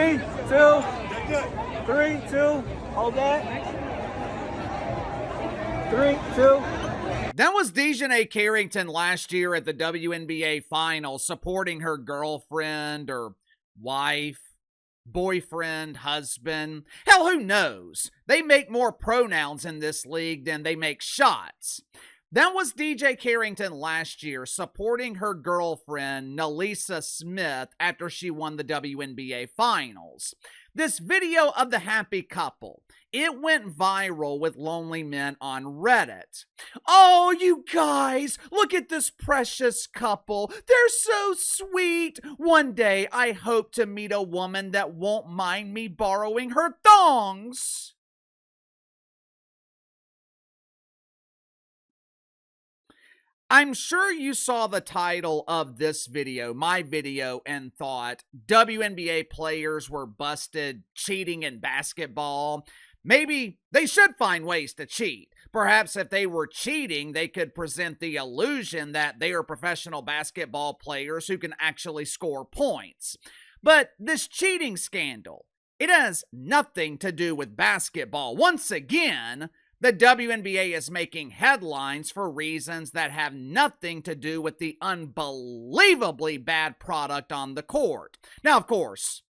3, 2, 3, 2. Hold that. 3, 2. That was DiJonai Carrington last year at the WNBA Finals, supporting her girlfriend or wife, boyfriend, husband. Hell, who knows? They make more pronouns in this league than they make shots. That was DJ Carrington last year supporting her girlfriend, Nalisa Smith, after she won the WNBA Finals. This video of the happy couple, it went viral with lonely men on Reddit. Oh, you guys, look at this precious couple. They're so sweet. One day, I hope to meet a woman that won't mind me borrowing her thongs. I'm sure you saw the title of this video, my video, and thought WNBA players were busted cheating in basketball. Maybe they should find ways to cheat. Perhaps if they were cheating, they could present the illusion that they are professional basketball players who can actually score points. But this cheating scandal, it has nothing to do with basketball. Once again, the WNBA is making headlines for reasons that have nothing to do with the unbelievably bad product on the court. Now, of course,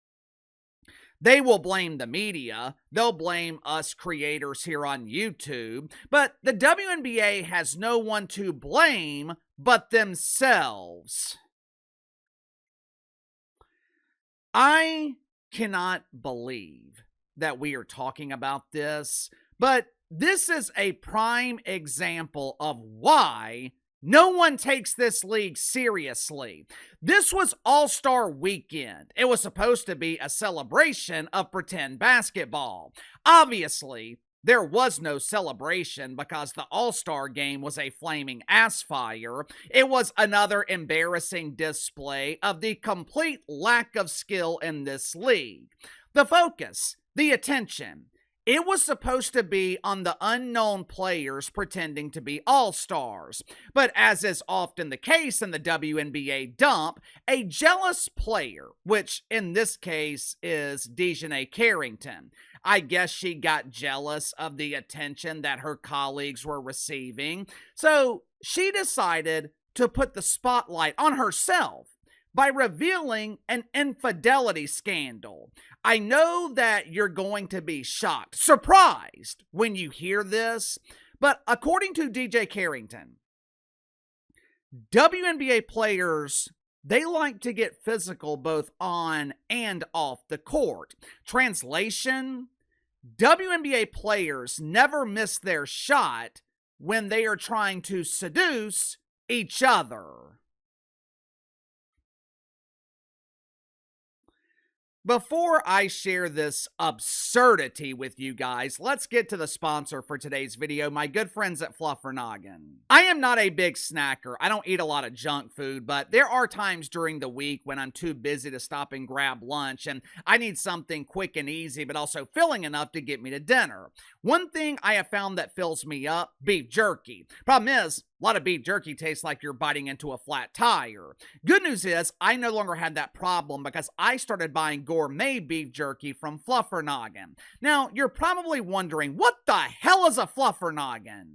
they will blame the media. They'll blame us creators here on YouTube. But the WNBA has no one to blame but themselves. I cannot believe that we are talking about this, but this is a prime example of why no one takes this league seriously. This was All-Star Weekend. It was supposed to be a celebration of pretend basketball. Obviously, there was no celebration because the All-Star game was a flaming ass fire. It was another embarrassing display of the complete lack of skill in this league. The focus, the attention, it was supposed to be on the unknown players pretending to be all-stars. But as is often the case in the WNBA dump, a jealous player, which in this case is DiJonai Carrington, I guess she got jealous of the attention that her colleagues were receiving. So she decided to put the spotlight on herself by revealing an infidelity scandal. I know that you're going to be shocked, surprised when you hear this, but according to DJ Carrington, WNBA players, they like to get physical both on and off the court. Translation, WNBA players never miss their shot when they are trying to seduce each other. Before I share this absurdity with you guys, let's get to the sponsor for today's video, my good friends at Fluffernoggin. I am not a big snacker. I don't eat a lot of junk food, but there are times during the week when I'm too busy to stop and grab lunch, and I need something quick and easy, but also filling enough to get me to dinner. One thing I have found that fills me up, beef jerky. Problem is, a lot of beef jerky tastes like you're biting into a flat tire. Good news is, I no longer have that problem because I started buying gourmet beef jerky from Fluffernoggin. Now, you're probably wondering, what the hell is a Fluffernoggin?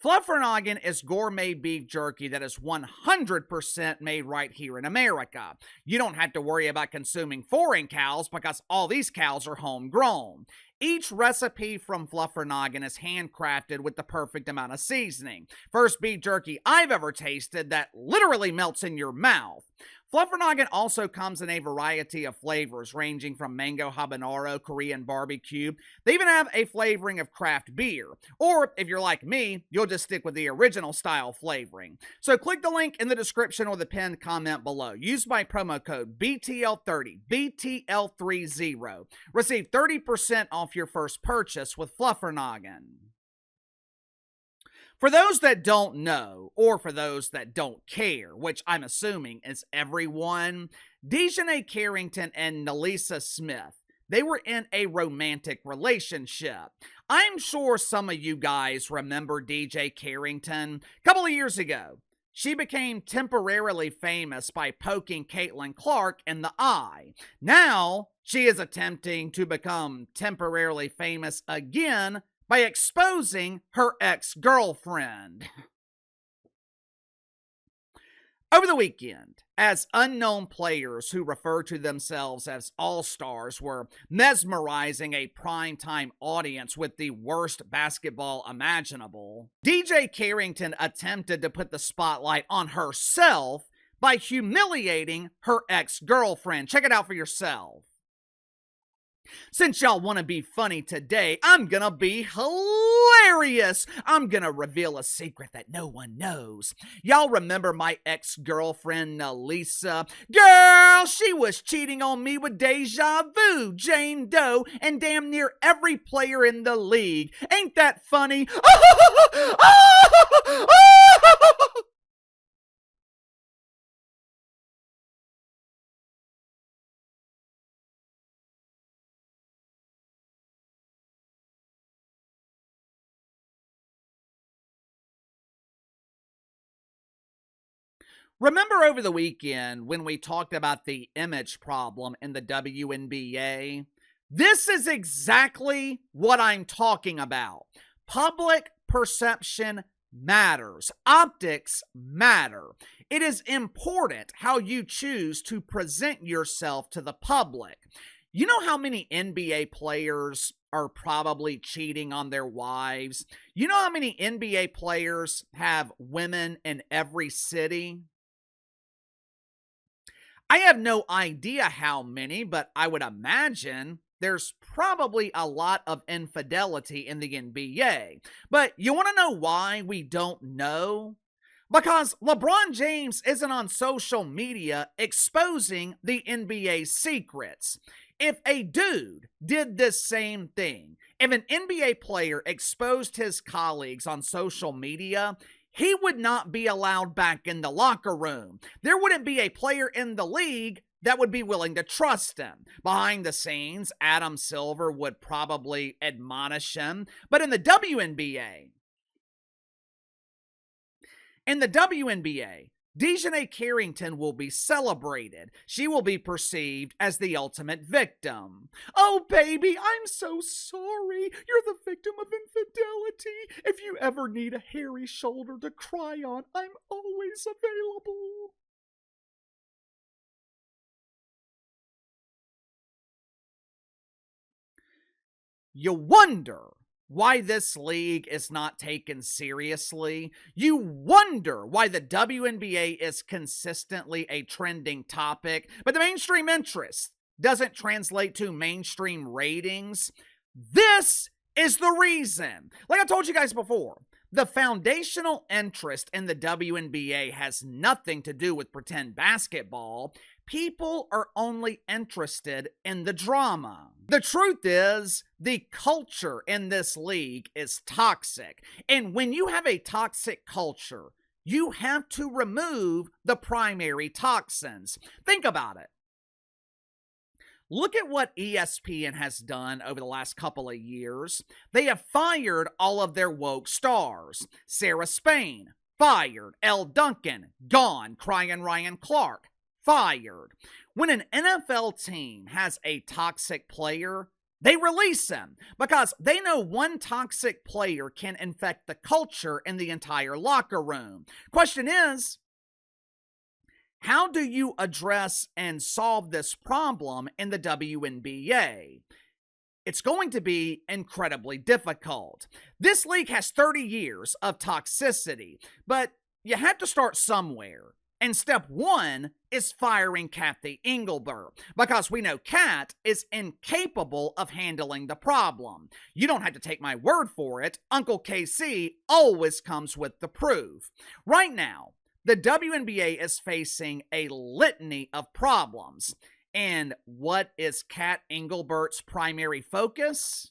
Fluffernoggin is gourmet beef jerky that is 100% made right here in America. You don't have to worry about consuming foreign cows because all these cows are homegrown. Each recipe from Fluffernoggin is handcrafted with the perfect amount of seasoning. First beef jerky I've ever tasted that literally melts in your mouth. Fluffernoggin also comes in a variety of flavors ranging from mango habanero, Korean barbecue. They even have a flavoring of craft beer. Or if you're like me, you'll just stick with the original style flavoring. So click the link in the description or the pinned comment below. Use my promo code BTL30, BTL30. Receive 30% off your first purchase with Fluffernoggin. For those that don't know, or for those that don't care, which I'm assuming is everyone, DiJonai Carrington and Nalisa Smith, they were in a romantic relationship. I'm sure some of you guys remember DJ Carrington. A couple of years ago, she became temporarily famous by poking Caitlin Clark in the eye. Now, she is attempting to become temporarily famous again by exposing her ex-girlfriend. Over the weekend, as unknown players who refer to themselves as all-stars were mesmerizing a primetime audience with the worst basketball imaginable, DiJonai Carrington attempted to put the spotlight on herself by humiliating her ex-girlfriend. Check it out for yourself. Since y'all want to be funny today, I'm gonna be hilarious. I'm gonna reveal a secret that no one knows. Y'all remember my ex-girlfriend, Lisa? Girl, she was cheating on me with Deja Vu, Jane Doe, and damn near every player in the league. Ain't that funny? Remember over the weekend when we talked about the image problem in the WNBA? This is exactly what I'm talking about. Public perception matters. Optics matter. It is important how you choose to present yourself to the public. You know how many NBA players are probably cheating on their wives? You know how many NBA players have women in every city? I have no idea how many, but I would imagine there's probably a lot of infidelity in the NBA. But you want to know why we don't know? Because LeBron James isn't on social media exposing the NBA secrets. If a dude did this same thing, if an NBA player exposed his colleagues on social media, he would not be allowed back in the locker room. There wouldn't be a player in the league that would be willing to trust him. Behind the scenes, Adam Silver would probably admonish him. But in the WNBA, DiJonai Carrington will be celebrated. She will be perceived as the ultimate victim. Oh, baby, I'm so sorry. You're the victim of infidelity. If you ever need a hairy shoulder to cry on, I'm always available. You wonder why this league is not taken seriously. You wonder why the WNBA is consistently a trending topic, but the mainstream interest doesn't translate to mainstream ratings. This is the reason. Like I told you guys before, the foundational interest in the WNBA has nothing to do with pretend basketball. People are only interested in the drama. The truth is, the culture in this league is toxic. And when you have a toxic culture, you have to remove the primary toxins. Think about it. Look at what ESPN has done over the last couple of years. They have fired all of their woke stars. Sarah Spain, fired. Elle Duncan, gone. Crying Ryan Clark, fired. When an NFL team has a toxic player, they release him because they know one toxic player can infect the culture in the entire locker room. Question is, how do you address and solve this problem in the WNBA? It's going to be incredibly difficult. This league has 30 years of toxicity, but you have to start somewhere. And step one is firing Cathy Engelbert, because we know Cat is incapable of handling the problem. You don't have to take my word for it. Uncle KC always comes with the proof. Right now, the WNBA is facing a litany of problems. And what is Cat Engelbert's primary focus?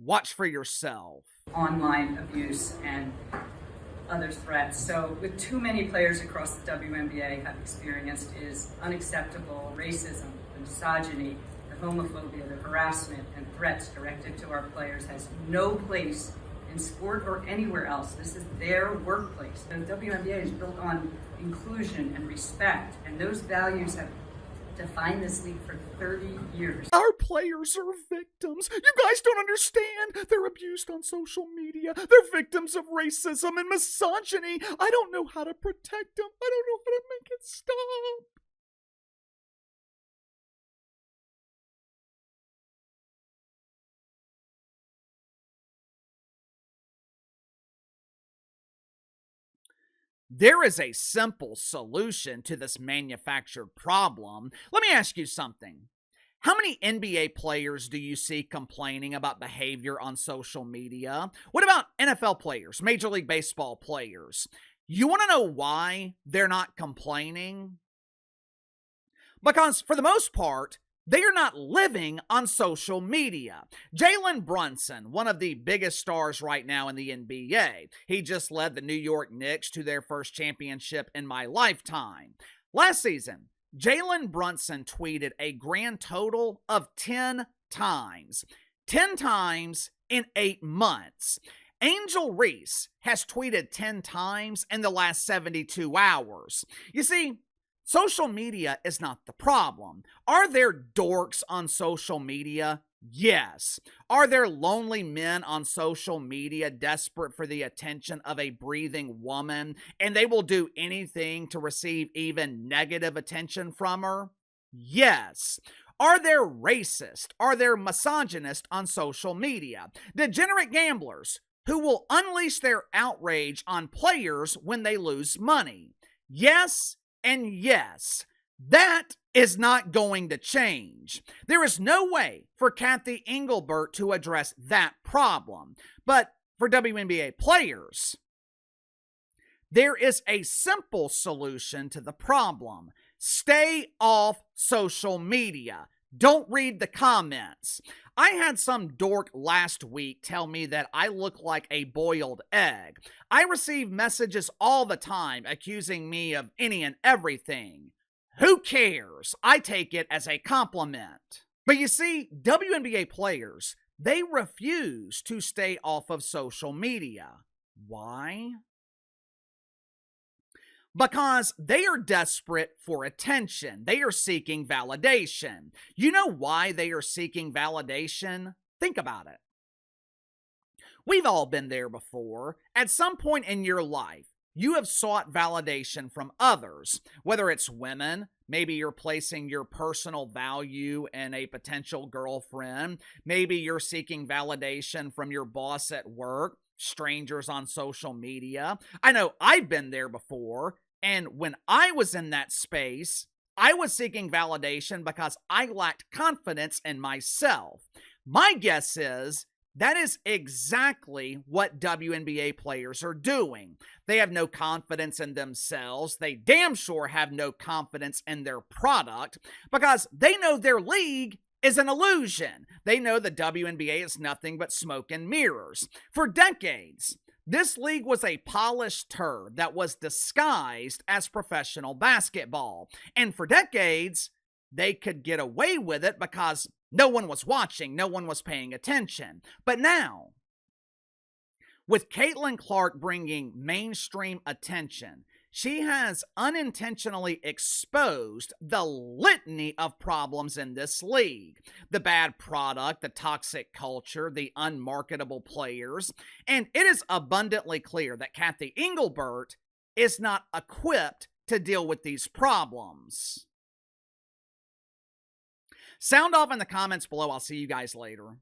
Watch for yourself. Online abuse and other threats. So with too many players across the WNBA have experienced is unacceptable racism, the misogyny, the homophobia, the harassment and threats directed to our players has no place in sport or anywhere else. This is their workplace. The WNBA is built on inclusion and respect, and those values have defined this league for 30 years. Our players are victims. You guys don't understand. They're abused on social media. They're victims of racism and misogyny. I don't know how to protect them. I don't know how to make it stop. There is a simple solution to this manufactured problem. Let me ask you something. How many NBA players do you see complaining about behavior on social media? What about NFL players, Major League Baseball players? You want to know why they're not complaining? Because for the most part, they are not living on social media. Jalen Brunson, one of the biggest stars right now in the NBA. He just led the New York Knicks to their first championship in my lifetime. Last season, Jalen Brunson tweeted a grand total of 10 times. 10 times in 8 months. Angel Reese has tweeted 10 times in the last 72 hours. You see, social media is not the problem. Are there dorks on social media? Yes. Are there lonely men on social media desperate for the attention of a breathing woman, and they will do anything to receive even negative attention from her? Yes. Are there racist? Are there misogynist on social media? Degenerate gamblers who will unleash their outrage on players when they lose money? Yes. And yes, that is not going to change. There is no way for Cathy Engelbert to address that problem. But for WNBA players, there is a simple solution to the problem. Stay off social media. Don't read the comments. I had some dork last week tell me that I look like a boiled egg. I receive messages all the time accusing me of any and everything. Who cares? I take it as a compliment. But you see, WNBA players, they refuse to stay off of social media. Why? Because they are desperate for attention. They are seeking validation. You know why they are seeking validation? Think about it. We've all been there before. At some point in your life, you have sought validation from others, whether it's women, maybe you're placing your personal value in a potential girlfriend, maybe you're seeking validation from your boss at work, strangers on social media. I know I've been there before, and when I was in that space, I was seeking validation because I lacked confidence in myself. My guess is that is exactly what WNBA players are doing. They have no confidence in themselves. They damn sure have no confidence in their product because they know their league is an illusion. They know the WNBA is nothing but smoke and mirrors. For decades, this league was a polished turd that was disguised as professional basketball. And for decades, they could get away with it because no one was watching, no one was paying attention. But now, with Caitlin Clark bringing mainstream attention, she has unintentionally exposed the litany of problems in this league. The bad product, the toxic culture, the unmarketable players. And it is abundantly clear that Cathy Engelbert is not equipped to deal with these problems. Sound off in the comments below. I'll see you guys later.